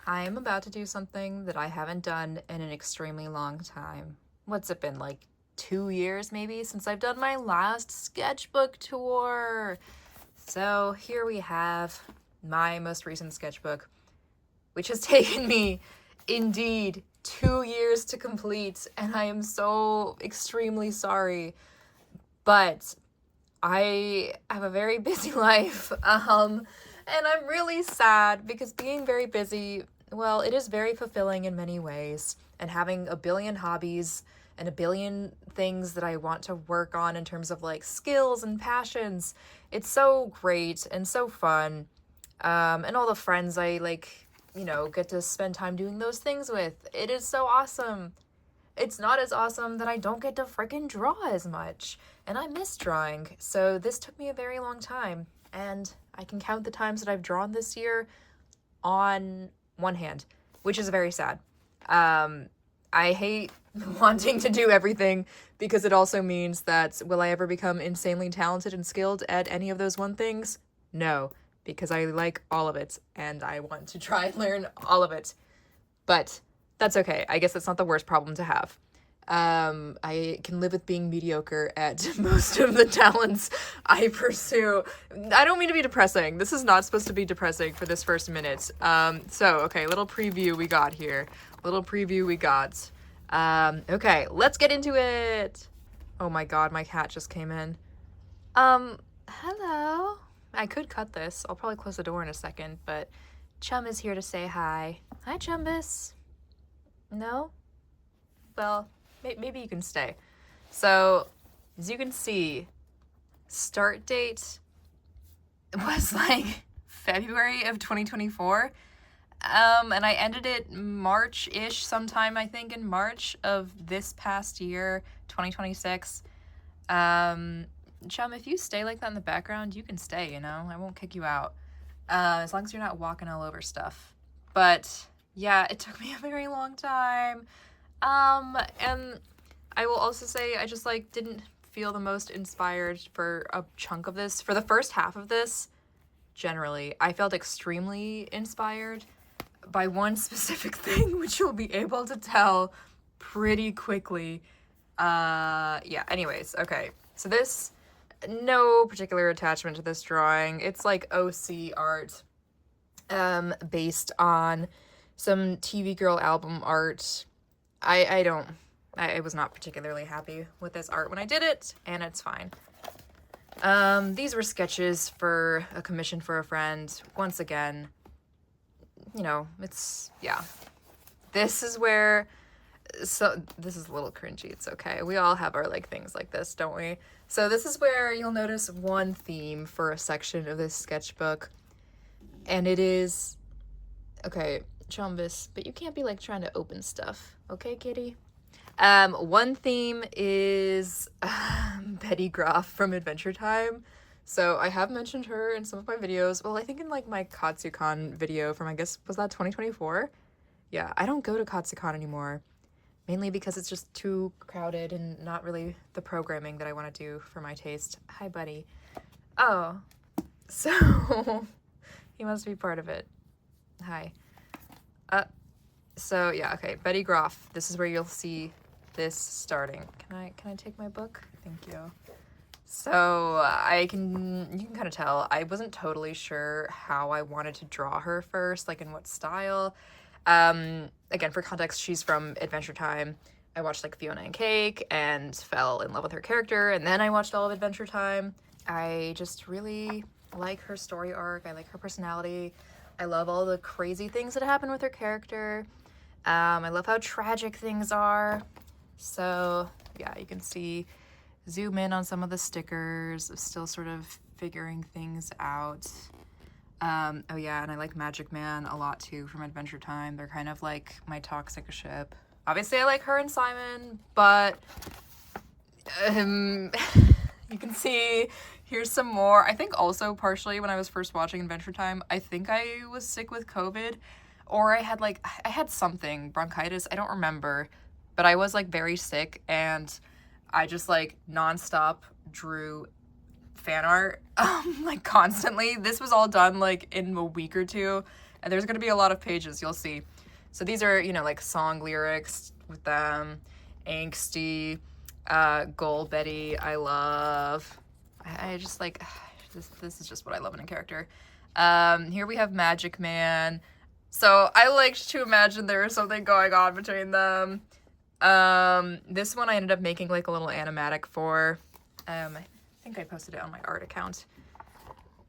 I am about to do something that I haven't done in an extremely long time. What's it been, like 2 years maybe, since I've done my last sketchbook tour? So here we have my most recent sketchbook, which has taken me, indeed, 2 years to complete, and I am so extremely sorry. But I have a very busy life, and I'm really sad because being very busy, well, it is very fulfilling in many ways, and having a billion hobbies and a billion things that I want to work on in terms of like skills and passions, it's so great and so fun. And all the friends I get to spend time doing those things with. It is so awesome. It's not as awesome that I don't get to freaking draw as much, and I miss drawing. So this took me a very long time, and I can count the times that I've drawn this year on one hand, which is very sad. I hate wanting to do everything because it also means that will I ever become insanely talented and skilled at any of those one things? No, because I like all of it, and I want to try and learn all of it. But that's okay. I guess that's not the worst problem to have. I can live with being mediocre at most of the talents I pursue. I don't mean to be depressing. This is not supposed to be depressing for this first minute. Okay, little preview we got here. Okay, let's get into it. Oh my god, my cat just came in. Hello. I could cut this. I'll probably close the door in a second, but Chum is here to say hi. Hi, Chumbus. No? Well, maybe you can stay. So, as you can see, start date was like February of 2024. And I ended it March-ish, sometime I think in March of this past year, 2026. Chum, if you stay like that in the background, you can stay, you know? I won't kick you out. As long as you're not walking all over stuff. But yeah, it took me a very long time. And I will also say I just didn't feel the most inspired for a chunk of this. For the first half of this, generally, I felt extremely inspired by one specific thing, which you'll be able to tell pretty quickly. Anyways, okay. So this, no particular attachment to this drawing. It's like OC art, based on some TV Girl album art. I was not particularly happy with this art when I did it, and it's fine. These were sketches for a commission for a friend. Once again, This is where, so this is a little cringy, it's okay. We all have our things like this, don't we? So this is where you'll notice one theme for a section of this sketchbook, and it is, okay, Chumbus, but you can't be trying to open stuff, okay, kitty? One theme is Betty Groff from Adventure Time. So I have mentioned her in some of my videos. Well, I think in my Katsucon video from, I guess, was that 2024? Yeah, I don't go to Katsucon anymore, mainly because it's just too crowded and not really the programming that I want to do for my taste. Hi, buddy. Oh, so he must be part of it. Hi. So yeah, okay, Betty Groff. This is where you'll see this starting. Can I take my book? Thank you. So you can kind of tell I wasn't totally sure how I wanted to draw her first, in what style. Again, for context, she's from Adventure Time. I watched Fiona and Cake and fell in love with her character, and then I watched all of Adventure Time. I just really like her story arc. I like her personality. I love all the crazy things that happen with her character. I love how tragic things are. So yeah, you can see, zoom in on some of the stickers, still sort of figuring things out. Oh yeah, and I like Magic Man a lot too from Adventure Time. They're kind of like my toxic ship. Obviously I like her and Simon, but you can see here's some more. I think also partially when I was first watching Adventure Time, I think I was sick with COVID, or I had something, bronchitis, I don't remember, but I was very sick, and I just nonstop drew fan art constantly. This was all done in a week or two, And there's gonna be a lot of pages, you'll see. So these are, you know, like song lyrics with them, angsty, Gold Betty, I love. I just like, this is just what I love in a character. Here we have Magic Man. So I liked to imagine there was something going on between them. This one I ended up making like a little animatic for. I think I posted it on my art account.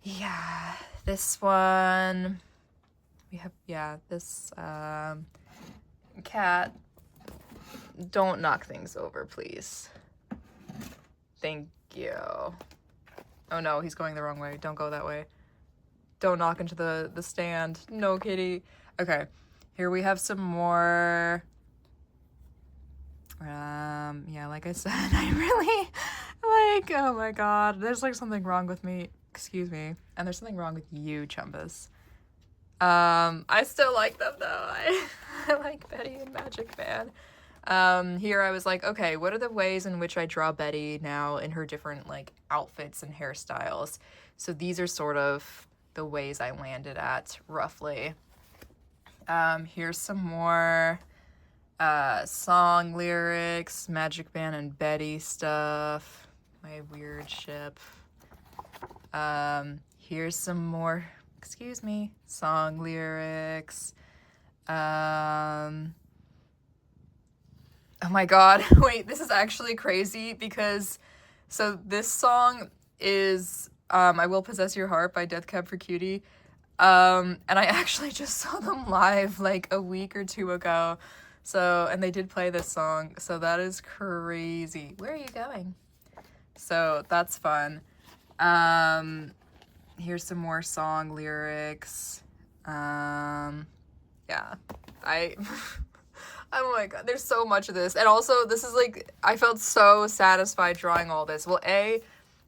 Yeah, this one, we have, yeah, this, cat. Don't knock things over, please. Thank you. Oh no, he's going the wrong way. Don't go that way. Don't knock into the stand. No, kitty. Okay, here we have some more. Yeah, like I said, I really, like, oh my god, there's like something wrong with me. Excuse me. And there's something wrong with you, Chumbus. I still like them though. I like Betty and Magic Man. Here I was like, okay, what are the ways in which I draw Betty now in her different like outfits and hairstyles? So these are sort of the ways I landed at, roughly. Here's some more song lyrics, Magic Man and Betty stuff, my weird ship. Here's some more, excuse me, song lyrics. Oh my god, wait, this is actually crazy because, so this song is, I Will Possess Your Heart by Death Cab for Cutie. And I actually just saw them live like a week or two ago. So, and they did play this song, so that is crazy. Where are you going? So that's fun. Here's some more song lyrics. Yeah, oh my god, there's so much of this. And also, this is like, I felt so satisfied drawing all this. Well,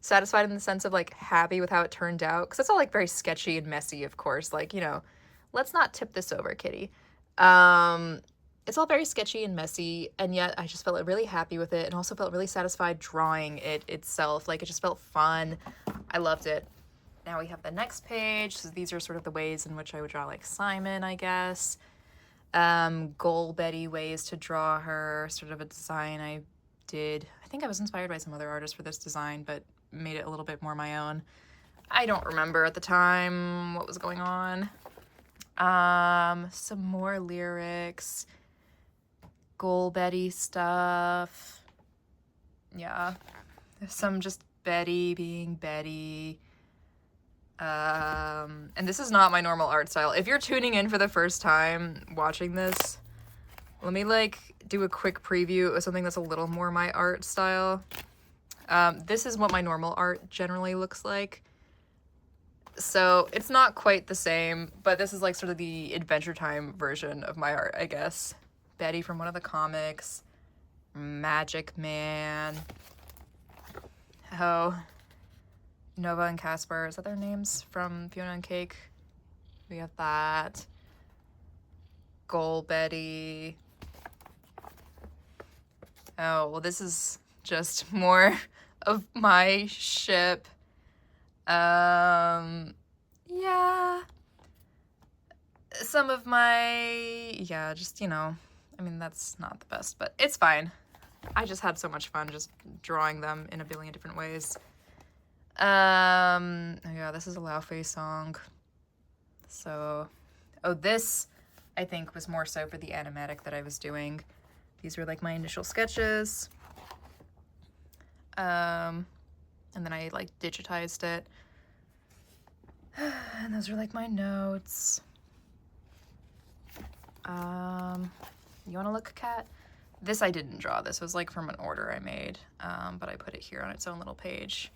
satisfied in the sense of like happy with how it turned out, because it's all like very sketchy and messy, of course. Like, you know, let's not tip this over, kitty. It's all very sketchy and messy, and yet I just felt really happy with it, and also felt really satisfied drawing it itself. Like, it just felt fun. I loved it. Now we have the next page. So these are sort of the ways in which I would draw like Simon, I guess. Gold Betty ways to draw her, sort of a design I did. I think I was inspired by some other artists for this design, but made it a little bit more my own. I don't remember at the time what was going on. Some more lyrics. Gold Betty stuff. Yeah. There's some just Betty being Betty. And this is not my normal art style. If you're tuning in for the first time watching this, let me like do a quick preview of something that's a little more my art style. This is what my normal art generally looks like. So it's not quite the same, but this is like sort of the Adventure Time version of my art, I guess. Betty from one of the comics. Magic Man. Oh, Nova and Casper, is that their names from Fiona and Cake? We have that. Gold Betty. Oh, well, this is just more of my ship. Yeah. Some of my, yeah, just, you know, I mean, that's not the best, but it's fine. I just had so much fun just drawing them in a billion different ways. Yeah, this is a Laufey song. So, oh, this, I think, was more so for the animatic that I was doing. These were, like, my initial sketches. And then I, like, digitized it. And those are, like, my notes. You wanna look, cat? This I didn't draw. This was, like, from an order I made, but I put it here on its own little page.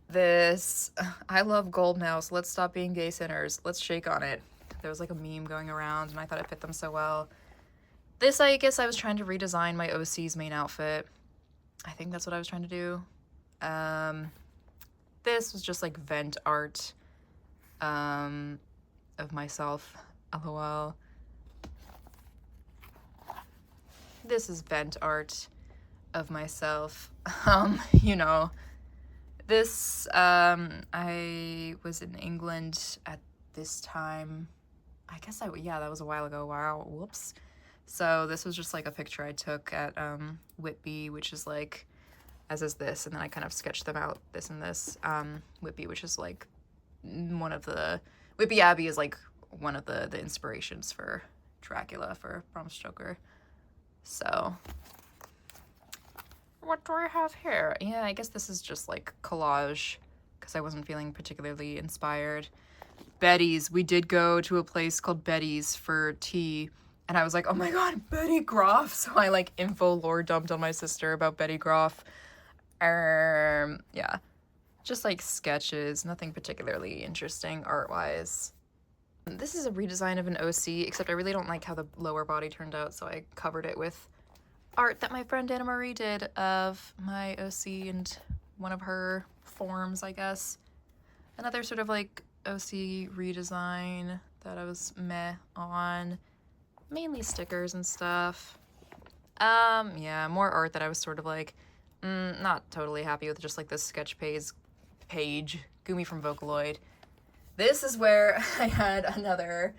This, I love Gold Mouse. Let's stop being gay sinners. Let's shake on it. There was, like, a meme going around, and I thought it fit them so well. This, I guess I was trying to redesign my OC's main outfit. I think that's what I was trying to do. This was just, like, vent art of myself. LOL. This is vent art of myself. You know, this, I was in England at this time. I guess yeah, that was a while ago. Wow, whoops. So this was just like a picture I took at Whitby, which is like, as is this, and then I kind of sketched them out, this and this. Whitby, which is like one of the, Whitby Abbey is like one of the inspirations for Dracula, for Bram Stoker. So what do I have here? Yeah, I guess this is just like collage because I wasn't feeling particularly inspired. Betty's. We did go to a place called Betty's for tea, and I was like, oh my god, Betty Groff. So I like info lore dumped on my sister about Betty Groff. Yeah, just like sketches, nothing particularly interesting art-wise. This is a redesign of an OC, except I really don't like how the lower body turned out, so I covered it with art that my friend Anna Marie did of my OC and one of her forms, I guess. Another sort of like OC redesign that I was meh on. Mainly stickers and stuff. Yeah, more art that I was sort of like, not totally happy with, just like this sketch page, Gumi from Vocaloid. This is where I had another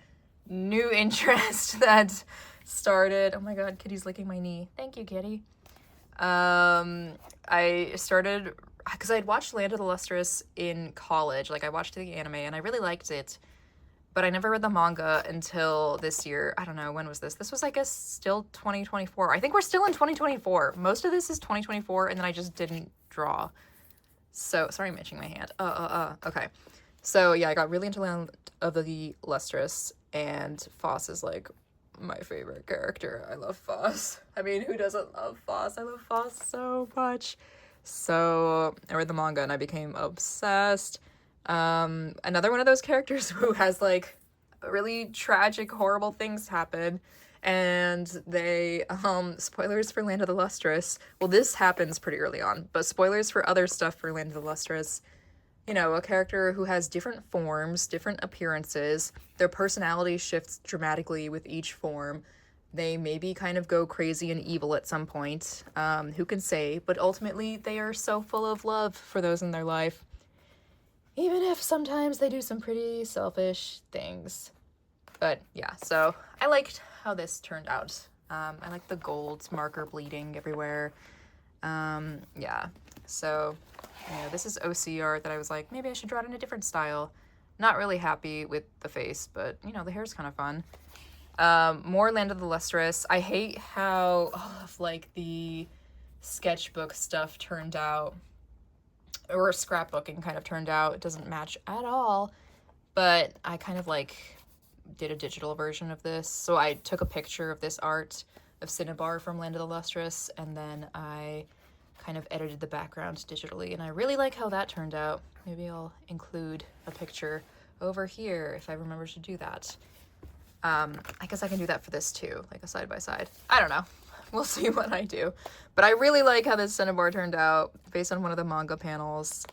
new interest that started. Oh my god, Kitty's licking my knee. Thank you, Kitty. I started, because I had watched Land of the Lustrous in college. Like, I watched the anime, and I really liked it. But I never read the manga until this year. I don't know, when was this? This was, I guess, still 2024. I think we're still in 2024. Most of this is 2024, and then I just didn't draw. So, sorry I'm itching my hand. Okay. So, yeah, I got really into Land of the Lustrous, and Foss is, like, my favorite character. I love Foss. I mean, who doesn't love Foss? I love Foss so much. So, I read the manga, and I became obsessed. Another one of those characters who has like really tragic, horrible things happen, and they spoilers for Land of the Lustrous. Well, this happens pretty early on, but spoilers for other stuff for Land of the Lustrous. You know, a character who has different forms, different appearances. Their personality shifts dramatically with each form. They maybe kind of go crazy and evil at some point. Who can say? But ultimately, they are so full of love for those in their life. Even if sometimes they do some pretty selfish things. But yeah, so I liked how this turned out. I like the gold marker bleeding everywhere. Yeah, so, you know, this is OC art that I was like, maybe I should draw it in a different style. Not really happy with the face, but, you know, the hair's kind of fun. More Land of the Lustrous. I hate how all of, like, the sketchbook stuff turned out. Or scrapbooking kind of turned out. It doesn't match at all, but I kind of like did a digital version of this. So I took a picture of this art of Cinnabar from Land of the Lustrous, and then I kind of edited the background digitally, and I really like how that turned out. Maybe I'll include a picture over here if I remember to do that. I guess I can do that for this too, like a side-by-side. I don't know. We'll see what I do. But I really like how this Cinnabar turned out based on one of the manga panels.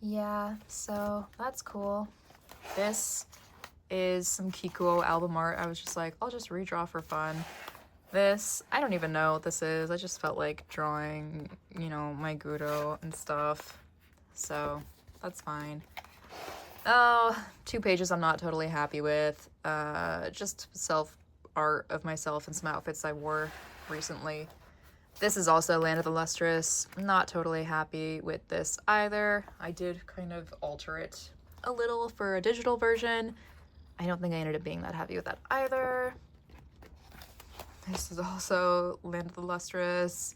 Yeah, so that's cool. This is some Kikuo album art. I was just like, I'll just redraw for fun. This, I don't even know what this is. I just felt like drawing, you know, my Guro and stuff. So that's fine. Oh, 2 pages I'm not totally happy with. Just art of myself and some outfits I wore recently. This is also Land of the Lustrous. Not totally happy with this either. I did kind of alter it a little for a digital version. I don't think I ended up being that happy with that either. This is also Land of the Lustrous.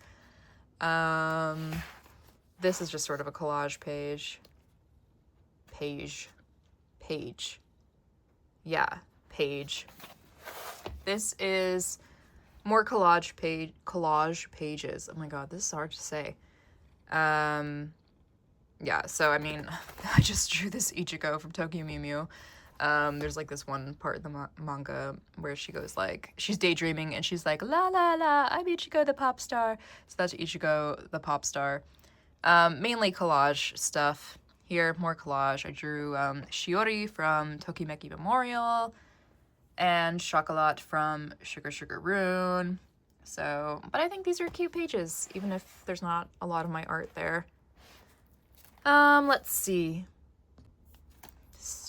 This is just sort of a collage page. Yeah, page. This is more collage pages. Oh my god, this is hard to say. Yeah, so I mean, I just drew this Ichigo from Tokyo Mew Mew. There's like this one part in the manga where she goes like, she's daydreaming and she's like, la la la, I'm Ichigo the pop star. So that's Ichigo the pop star. Mainly collage stuff. Here, more collage. I drew Shiori from Tokimeki Memorial and Chocolat from Sugar Sugar Rune. So, but I think these are cute pages, even if there's not a lot of my art there. Let's see.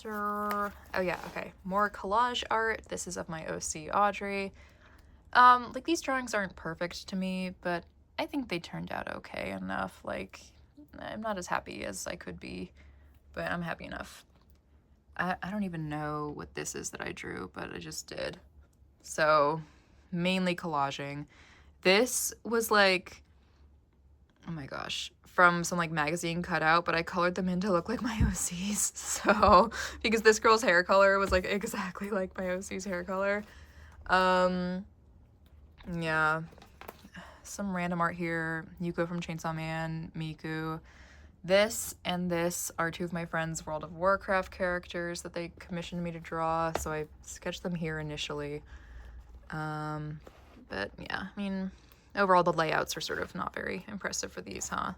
Oh yeah, okay. More collage art. This is of my OC Audrey. Like these drawings aren't perfect to me, but I think they turned out okay enough. Like, I'm not as happy as I could be, but I'm happy enough. I don't even know what this is that I drew, but I just did. So, mainly collaging. This was like, oh my gosh, from some like magazine cutout, but I colored them in to look like my OC's. So, because this girl's hair color was like exactly like my OC's hair color. Yeah. Some random art here. Yuko from Chainsaw Man, Miku. This and this are two of my friends' World of Warcraft characters that they commissioned me to draw, so I sketched them here initially. But yeah, I mean, overall the layouts are sort of not very impressive for these, huh?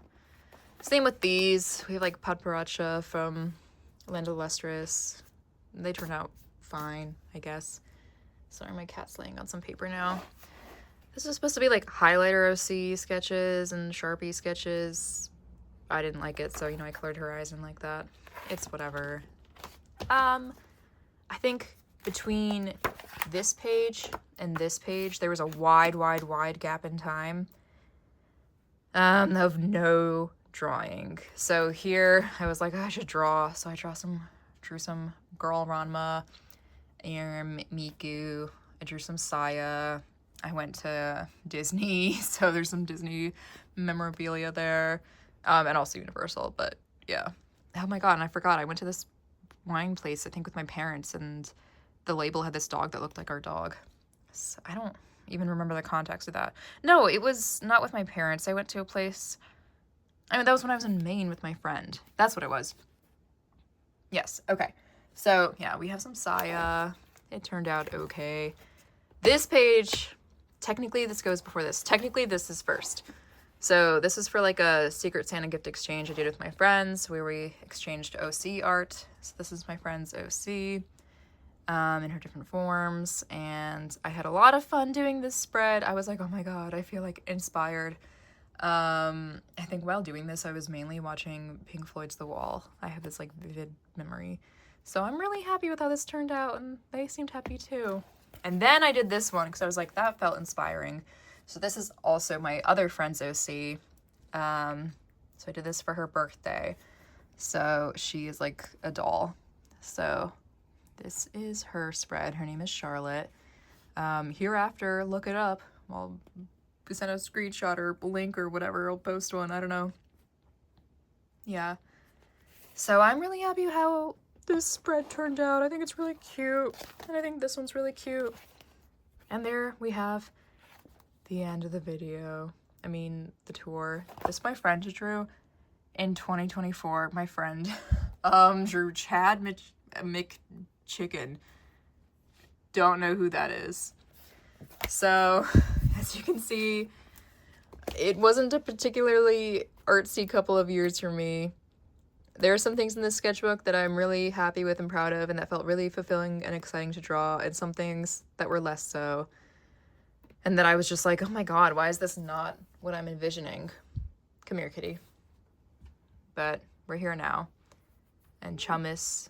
Same with these. We have like Paparazza from Land of Lustrous. They turned out fine, I guess. Sorry, my cat's laying on some paper now. This is supposed to be like highlighter OC sketches and Sharpie sketches. I didn't like it, so, you know, I colored her eyes in like that. It's whatever. I think between this page and this page, there was a wide gap in time of no drawing. So here, I was like, oh, I should draw. So I drew some girl Ranma and Miku. I drew some Saya. I went to Disney, so there's some Disney memorabilia there. And also Universal, but yeah. Oh my god, and I forgot, I went to this wine place, I think with my parents, and the label had this dog that looked like our dog. So I don't even remember the context of that. No, it was not with my parents. I went to a place, I mean, that was when I was in Maine with my friend. That's what it was. Yes, okay. So yeah, we have some Saya. It turned out okay. This page, technically this goes before this. Technically this is first. So this is for like a Secret Santa gift exchange I did with my friends where we exchanged OC art. So this is my friend's OC in her different forms. And I had a lot of fun doing this spread. I was like, oh my god, I feel like inspired. I think while doing this, I was mainly watching Pink Floyd's The Wall. I have this like vivid memory. So I'm really happy with how this turned out, and they seemed happy too. And then I did this one because I was like, that felt inspiring. So this is also my other friend's OC. So I did this for her birthday. So she is like a doll. So this is her spread. Her name is Charlotte. Hereafter, look it up. I'll send a screenshot or link or whatever. I'll post one. I don't know. Yeah. So I'm really happy how this spread turned out. I think it's really cute. And I think this one's really cute. And there we have the end of the video. I mean, the tour. This my friend drew in 2024. My friend drew Chad McChicken. Don't know who that is. So, as you can see, it wasn't a particularly artsy couple of years for me. There are some things in this sketchbook that I'm really happy with and proud of and that felt really fulfilling and exciting to draw, and some things that were less so. And then I was just like, oh my god, why is this not what I'm envisioning? Come here, kitty. But we're here now. And Chumbus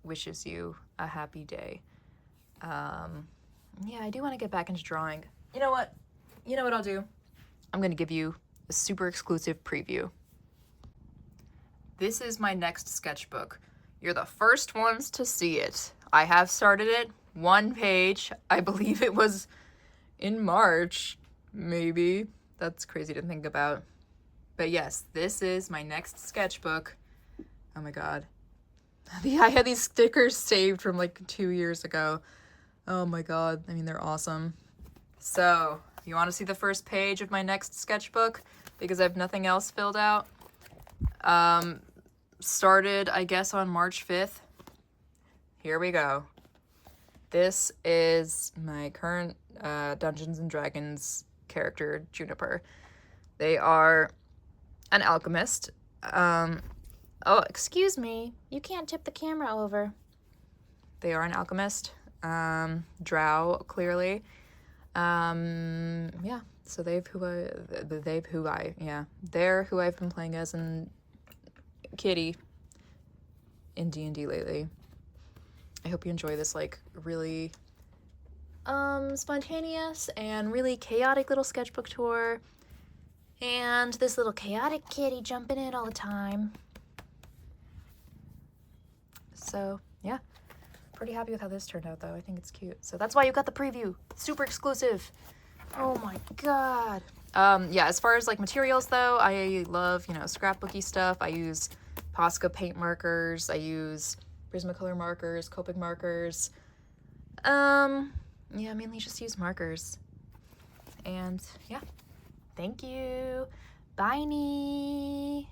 wishes you a happy day. Yeah, I do want to get back into drawing. You know what? You know what I'll do? I'm going to give you a super exclusive preview. This is my next sketchbook. You're the first ones to see it. I have started it. One page. I believe it was in March, maybe. That's crazy to think about. But yes, this is my next sketchbook. Oh my god. I had these stickers saved from like 2 years ago. Oh my god. I mean, they're awesome. So, you want to see the first page of my next sketchbook? Because I have nothing else filled out. Started, I guess, on March 5th. Here we go. This is my current Dungeons & Dragons character, Juniper. They are an alchemist. Oh, excuse me. You can't tip the camera over. They are an alchemist. Drow, clearly. Yeah. So they're who I've been playing as in Kitty. in D&D lately. I hope you enjoy this like really spontaneous and really chaotic little sketchbook tour, and this little chaotic kitty jumping in all the time. So yeah, pretty happy with how this turned out though. I think it's cute. So that's why you got the preview. Super exclusive. Oh my god. Yeah, as far as like materials though, I love, you know, scrapbooky stuff. I use Posca paint markers. I use Prismacolor markers, Copic markers. Yeah, mainly just use markers. And yeah, thank you. Bye-nie.